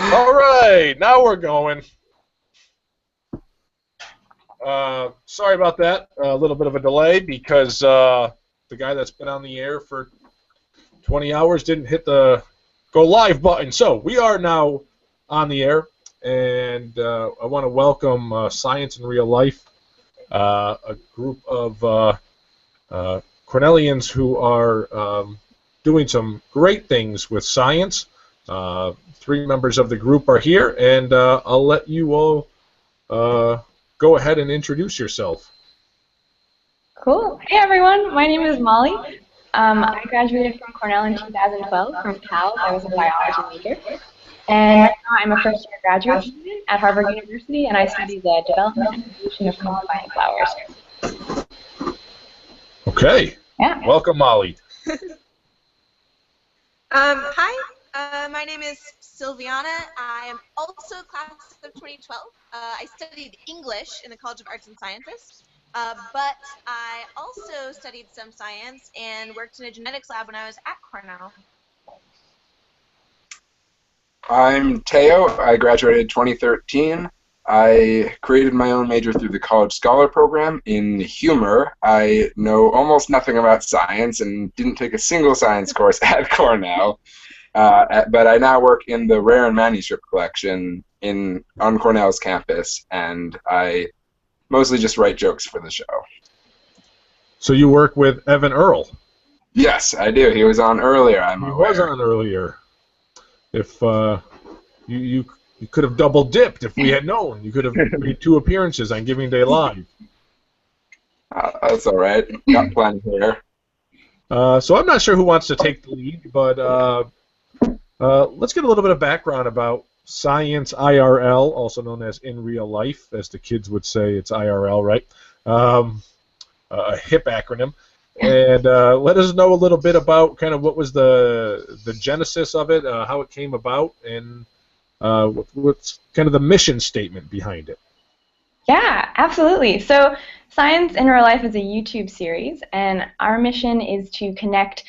All right, now we're going. Sorry about that. A little bit of a delay because the guy that's been on the air for 20 hours didn't hit the go live button. So we are now on the air, and I want to welcome Science in Real Life, a group of Cornellians who are doing some great things with science. Three members of the group are here, and I'll let you all go ahead and introduce yourself. Cool. Hey everyone, my name is Molly. I graduated from Cornell in 2012 from Cal. I was a biology major. And right now I'm a first-year graduate student at Harvard University, and I study the development and evolution of fructifying flowers. Okay. Yeah. Welcome, Molly. Hi, my name is Silviana. I am also class of 2012. I studied English in the College of Arts and Sciences, but I also studied some science and worked in a genetics lab when I was at Cornell. I'm Teo. I graduated 2013. I created my own major through the College Scholar Program in humor. I know almost nothing about science and didn't take a single science course at Cornell. But I now work in the Rare and Manuscript Collection on Cornell's campus, and I mostly just write jokes for the show. So you work with Evan Earl? Yes, I do. He was on earlier, I'm aware. He was on earlier. If you could have double dipped if we had known. You could have made 2 appearances on Giving Day Live. That's all right. Got plenty here. So I'm not sure who wants to take the lead, but let's get a little bit of background about Science IRL, also known as In Real Life, as the kids would say. It's IRL, right? A hip acronym. And let us know a little bit about kind of what was the genesis of it, how it came about, and what's kind of the mission statement behind it. Yeah, absolutely. So Science in Real Life is a YouTube series, and our mission is to connect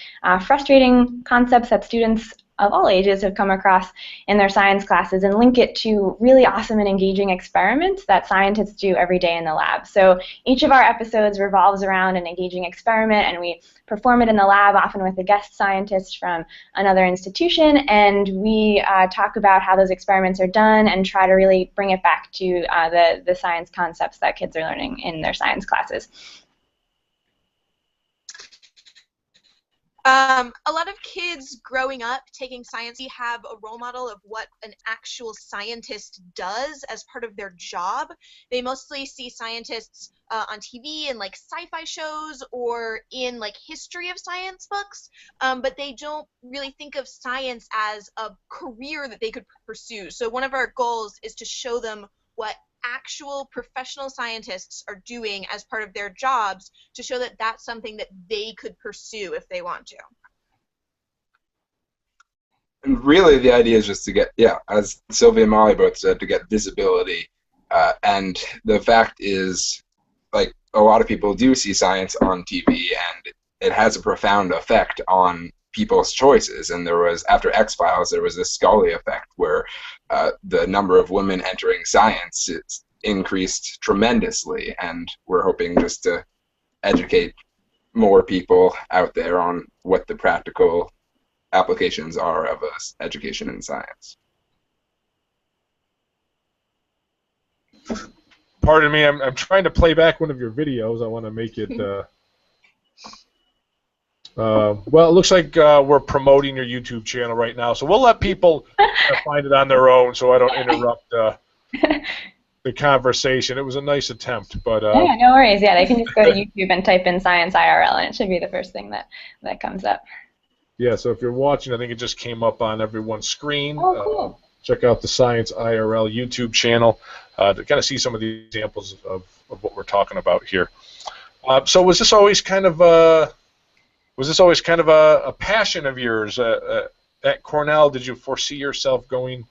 frustrating concepts that students of all ages have come across in their science classes and link it to really awesome and engaging experiments that scientists do every day in the lab. So each of our episodes revolves around an engaging experiment, and we perform it in the lab, often with a guest scientist from another institution, and we talk about how those experiments are done and try to really bring it back to the science concepts that kids are learning in their science classes. A lot of kids growing up taking science have a role model of what an actual scientist does as part of their job. They mostly see scientists on TV and like sci-fi shows or in like history of science books, but they don't really think of science as a career that they could pursue. So one of our goals is to show them what actual professional scientists are doing as part of their jobs, to show that that's something that they could pursue if they want to. And really the idea is just to get, as Sylvia and Molly both said, to get visibility. And the fact is, like, a lot of people do see science on TV, and it has a profound effect on people's choices. And there was, after X-Files, there was this Scully effect where the number of women entering science increased tremendously, and we're hoping just to educate more people out there on what the practical applications are of education in science. Pardon me, I'm trying to play back one of your videos. I want to make it... well, it looks like we're promoting your YouTube channel right now, so we'll let people find it on their own so I don't interrupt the conversation. It was a nice attempt, but... yeah, no worries. Yeah, they can just go to YouTube and type in Science IRL, and it should be the first thing that comes up. Yeah, so if you're watching, I think it just came up on everyone's screen. Oh, cool. Check out the Science IRL YouTube channel to kind of see some of the examples of what we're talking about here. So was this always kind of a passion of yours at Cornell? Did you foresee yourself going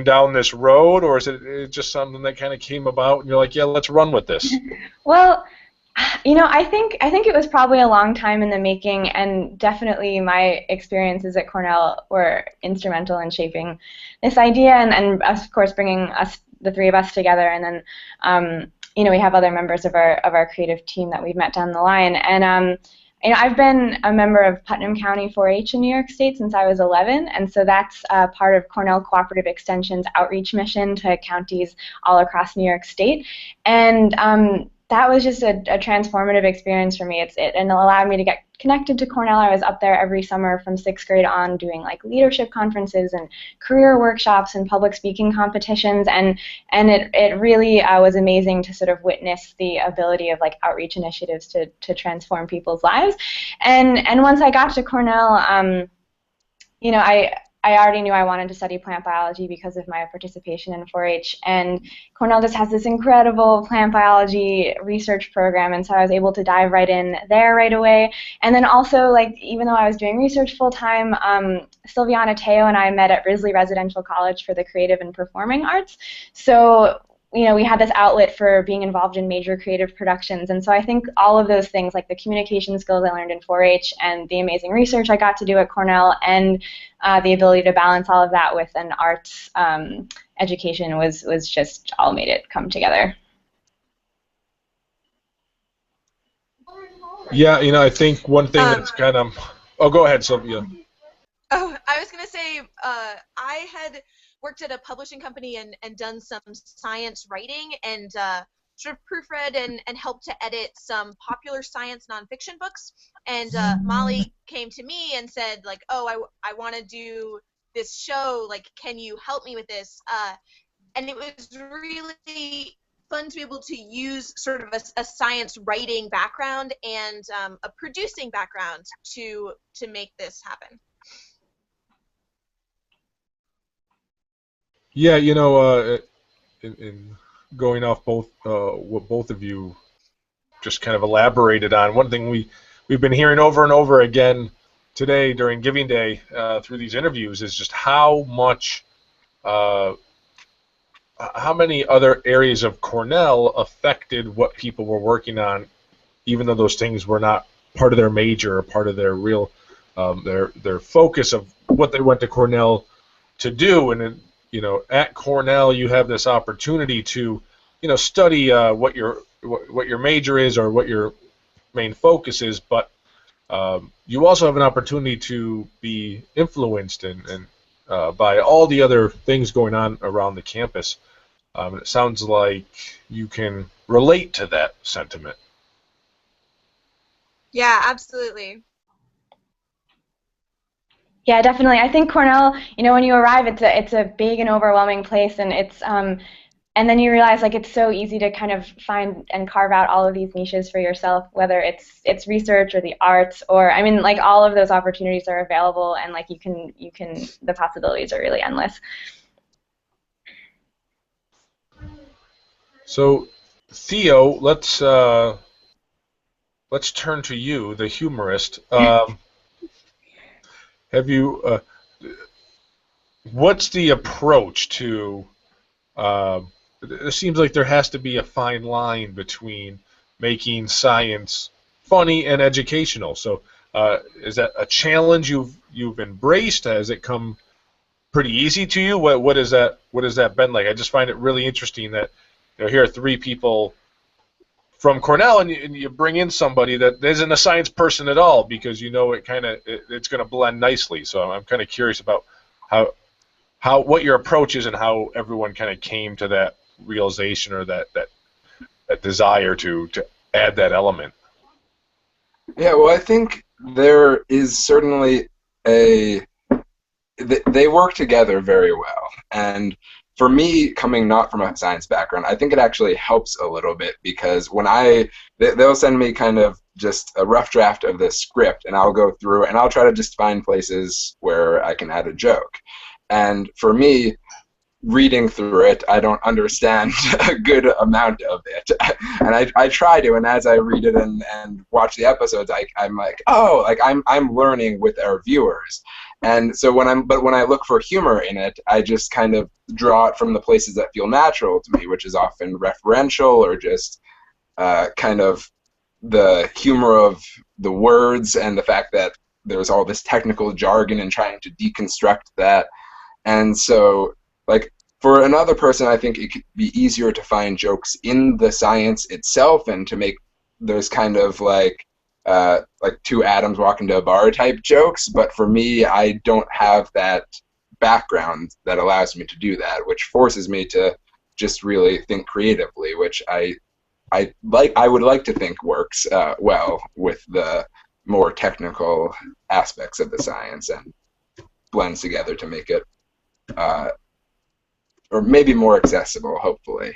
down this road, or is it just something that kind of came about and you're like, yeah, let's run with this? Well, I think it was probably a long time in the making, and definitely my experiences at Cornell were instrumental in shaping this idea, and of course bringing us, the three of us, together. And then, we have other members of our creative team that we've met down the line. And I've been a member of Putnam County 4-H in New York State since I was 11, and so that's part of Cornell Cooperative Extension's outreach mission to counties all across New York State. And that was just a transformative experience for me. And it allowed me to get connected to Cornell. I was up there every summer from 6th grade on, doing like leadership conferences and career workshops and public speaking competitions, and it really was amazing to sort of witness the ability of like outreach initiatives to transform people's lives. And once I got to Cornell, I already knew I wanted to study plant biology because of my participation in 4-H, and Cornell just has this incredible plant biology research program, and so I was able to dive right in there right away. And then also, like, even though I was doing research full-time, Silviana Teo and I met at Risley Residential College for the Creative and Performing Arts. So we had this outlet for being involved in major creative productions. And so I think all of those things, like the communication skills I learned in 4-H and the amazing research I got to do at Cornell, and the ability to balance all of that with an arts education was just all made it come together. Yeah, I think one thing that's kind of... Oh, go ahead, Sylvia. Oh, I was going to say, I had worked at a publishing company and done some science writing and sort of proofread and helped to edit some popular science nonfiction books. And Molly came to me and said, like, oh, I want to do this show. Like, can you help me with this? And it was really fun to be able to use sort of a science writing background and a producing background to make this happen. Yeah, in going off what both of you just kind of elaborated on, one thing we've been hearing over and over again today during Giving Day through these interviews is just how many other areas of Cornell affected what people were working on, even though those things were not part of their major or part of their real their focus of what they went to Cornell to do. And at Cornell, you have this opportunity to, study what your major is or what your main focus is, but you also have an opportunity to be influenced and by all the other things going on around the campus. It sounds like you can relate to that sentiment. Yeah, absolutely. Yeah, definitely. I think Cornell, when you arrive, it's a big and overwhelming place, and and then you realize, like, it's so easy to kind of find and carve out all of these niches for yourself, whether it's research or the arts, or like all of those opportunities are available, and like the possibilities are really endless. So, Theo, let's turn to you, the humorist. Have you? What's the approach to? It seems like there has to be a fine line between making science funny and educational. So, is that a challenge you've embraced? Has it come pretty easy to you? What has that been like? I just find it really interesting that here are three people from Cornell, and you bring in somebody that isn't a science person at all, because it's going to blend nicely. So I'm kind of curious about what your approach is and how everyone kind of came to that realization or that desire to add that element. Yeah, well, I think there is certainly they work together very well, and for me, coming not from a science background, I think it actually helps a little bit, because when they'll send me kind of just a rough draft of the script, and I'll go through and I'll try to just find places where I can add a joke. And for me, reading through it, I don't understand a good amount of it, and I try to. And as I read it and watch the episodes, I'm like, oh, like I'm learning with our viewers. And so when I look for humor in it, I just kind of draw it from the places that feel natural to me, which is often referential or just kind of the humor of the words and the fact that there's all this technical jargon and trying to deconstruct that. And so, like, for another person, I think it could be easier to find jokes in the science itself and to make those kind of like two atoms walk into a bar type jokes. But for me, I don't have that background that allows me to do that, which forces me to just really think creatively, which I would like to think works well with the more technical aspects of the science and blends together to make it or maybe more accessible, hopefully.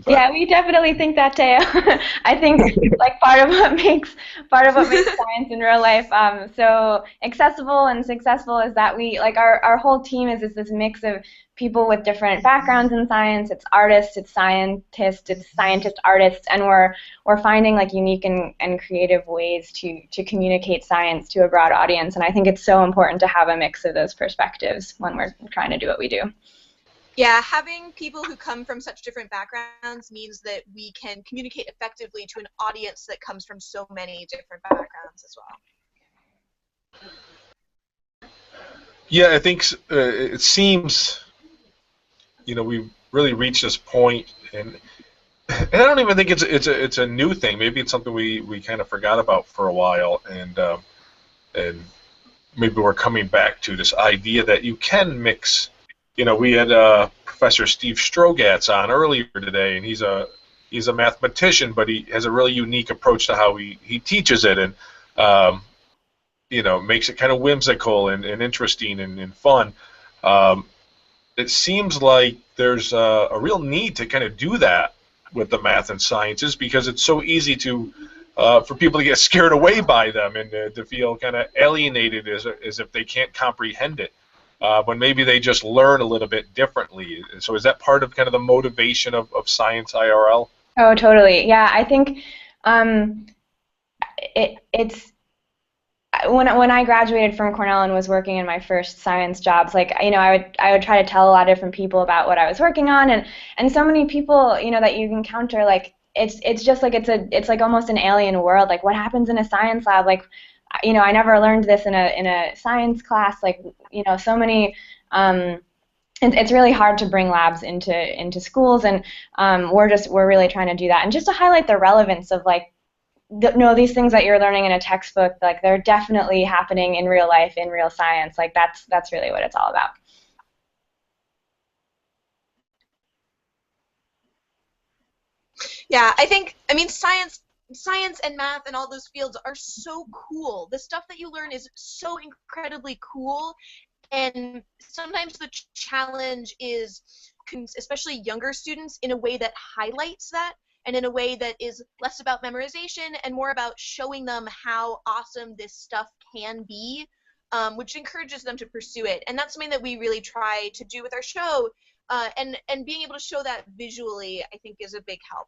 But, yeah, we definitely think that, Teo. I think like part of what makes science in real life so accessible and successful is that we like our whole team is this mix of people with different backgrounds in science. It's artists, it's scientist artists, and we're finding like unique and creative ways to communicate science to a broad audience. And I think it's so important to have a mix of those perspectives when we're trying to do what we do. Yeah, having people who come from such different backgrounds means that we can communicate effectively to an audience that comes from so many different backgrounds as well. Yeah, I think it seems, we've really reached this point, and I don't even think it's a new thing. Maybe it's something we kind of forgot about for a while, and maybe we're coming back to this idea that you can mix. We had Professor Steve Strogatz on earlier today, and he's a mathematician, but he has a really unique approach to how he teaches it, and makes it kind of whimsical and interesting and fun. It seems like there's a real need to kind of do that with the math and sciences because it's so easy to for people to get scared away by them and to feel kind of alienated as if they can't comprehend it. When maybe they just learn a little bit differently. So is that part of kind of the motivation of Science IRL? Oh, totally. Yeah, I think it's when I graduated from Cornell and was working in my first science jobs, like I would try to tell a lot of different people about what I was working on, and so many people that you encounter, like it's just like it's like almost an alien world. Like what happens in a science lab, like I never learned this in a science class. Like, so many. It's really hard to bring labs into schools, and we're really trying to do that, and just to highlight the relevance of like, these things that you're learning in a textbook, like they're definitely happening in real life, in real science. Like that's really what it's all about. Yeah, I mean, science and math and all those fields are so cool. The stuff that you learn is so incredibly cool, and sometimes the challenge is, especially younger students, in a way that highlights that, and in a way that is less about memorization and more about showing them how awesome this stuff can be, which encourages them to pursue it. And that's something that we really try to do with our show, and being able to show that visually, I think, is a big help.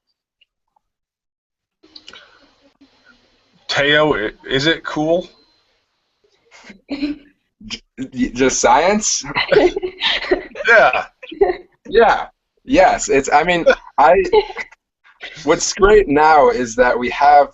Teo, is it cool? Just science? Yeah. Yeah. Yes. I mean, what's great now is that we have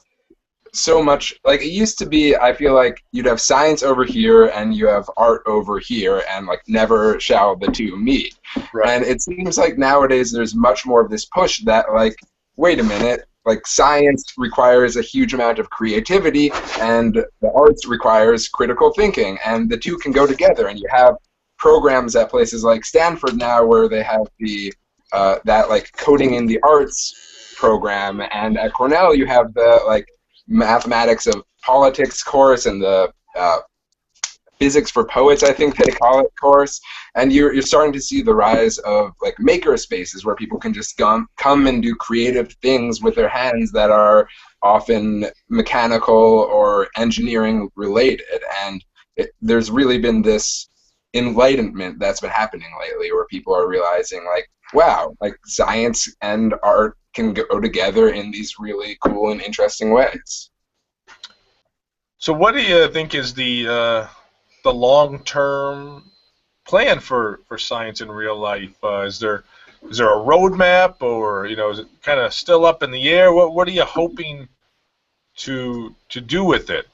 so much, like it used to be, I feel like you'd have science over here and you have art over here, and like never shall the two meet. Right. And it seems like nowadays there's much more of this push that like, wait a minute, like science requires a huge amount of creativity and the arts requires critical thinking, and the two can go together. And you have programs at places like Stanford now where they have the that like coding in the arts program, and at Cornell you have the like mathematics of politics course and the physics for poets, I think they call it, course. And you're starting to see the rise of like maker spaces where people can just come and do creative things with their hands that are often mechanical or engineering related. And there's really been this enlightenment that's been happening lately where people are realizing like, wow, like science and art can go together in these really cool and interesting ways. So what do you think is the long-term plan for science in real life? Is there a roadmap, or is it kind of still up in the air? What are you hoping to do with it?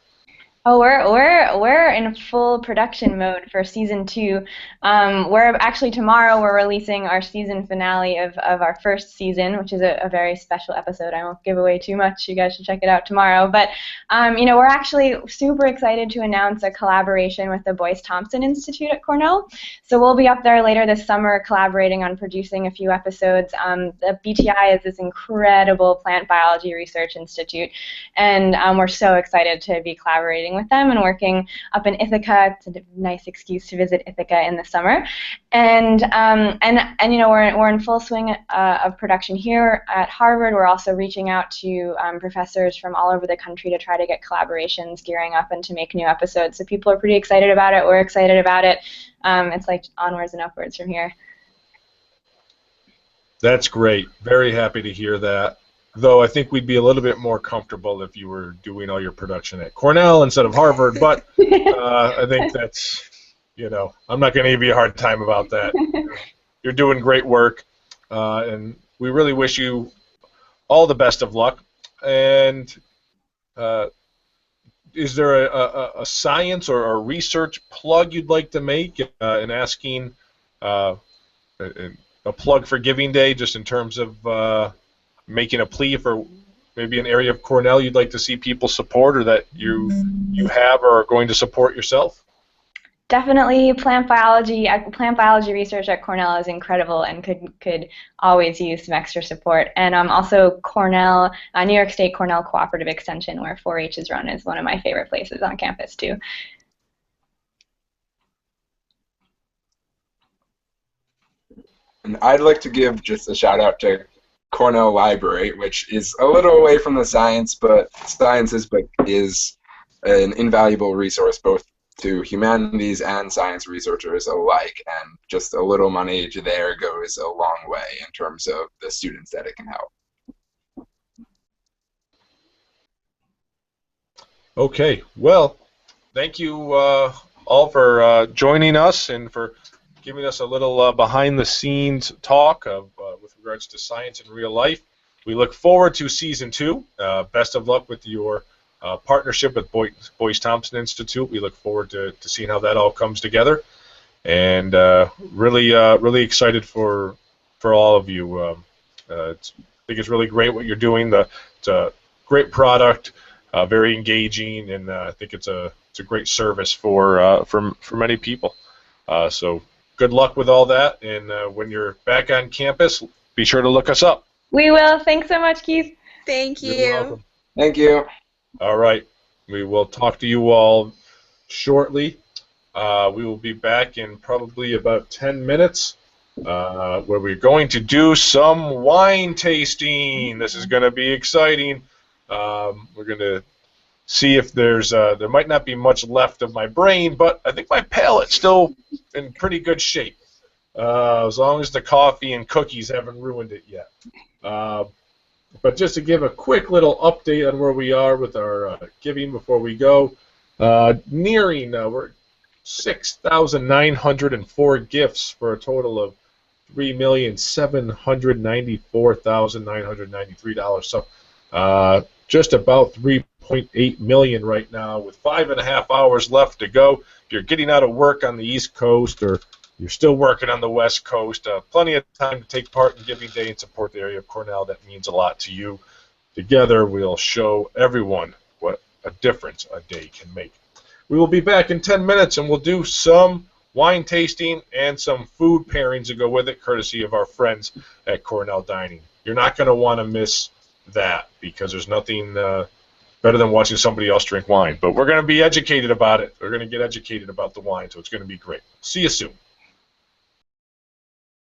Oh, we're in full production mode for season 2. We're actually tomorrow we're releasing our season finale of our first season, which is a very special episode. I won't give away too much. You guys should check it out tomorrow. But we're actually super excited to announce a collaboration with the Boyce Thompson Institute at Cornell. So we'll be up there later this summer collaborating on producing a few episodes. The BTI is this incredible plant biology research institute, and we're so excited to be collaborating with them and working up in Ithaca. It's a nice excuse to visit Ithaca in the summer, and we're in full swing of production here at Harvard. We're also reaching out to professors from all over the country to try to get collaborations gearing up and to make new episodes. So people are pretty excited about it. We're excited about it. It's like onwards and upwards from here. That's great. Very happy to hear that. Though I think we'd be a little bit more comfortable if you were doing all your production at Cornell instead of Harvard, but I think that's, I'm not going to give you a hard time about that. You're doing great work, and we really wish you all the best of luck. And is there a science or a research plug you'd like to make in asking a plug for Giving Day, just in terms of making a plea for maybe an area of Cornell you'd like to see people support, or that you have or are going to support yourself? Definitely, plant biology research at Cornell is incredible and could always use some extra support. And also Cornell, New York State Cornell Cooperative Extension, where 4-H is run, is one of my favorite places on campus too. And I'd like to give just a shout out to Cornell Library, which is a little away from the sciences, but is an invaluable resource both to humanities and science researchers alike. And just a little money to there goes a long way in terms of the students that it can help. Okay, well, thank you all for joining us and for giving us a little behind-the-scenes talk with regards to science in real life. We look forward to Season 2. Best of luck with your partnership with Boyce Thompson Institute. We look forward to seeing how that all comes together, and really excited for all of you. I think it's really great what you're doing. It's a great product, very engaging, and I think it's a great service for many people. So good luck with all that, and when you're back on campus, be sure to look us up. We will. Thanks so much, Keith. Thank you. You're welcome. Thank you. All right. We will talk to you all shortly. We will be back in probably about 10 minutes where we're going to do some wine tasting. This is going to be exciting. We're going to see if there might not be much left of my brain, but I think my palate's still in pretty good shape, as long as the coffee and cookies haven't ruined it yet. But just to give a quick little update on where we are with our giving before we go, we're 6,904 gifts for a total of $3,794,993. So just about 3.8 million right now, with 5.5 hours left to go. If you're getting out of work on the East Coast, or you're still working on the West Coast, plenty of time to take part in Giving Day and support the area of Cornell. That means a lot to you. Together, we'll show everyone what a difference a day can make. We will be back in 10 minutes, and we'll do some wine tasting and some food pairings to go with it, courtesy of our friends at Cornell Dining. You're not going to want to miss that, because there's nothing better than watching somebody else drink wine. But we're going to be educated about it. We're going to get educated about the wine, so it's going to be great. See you soon.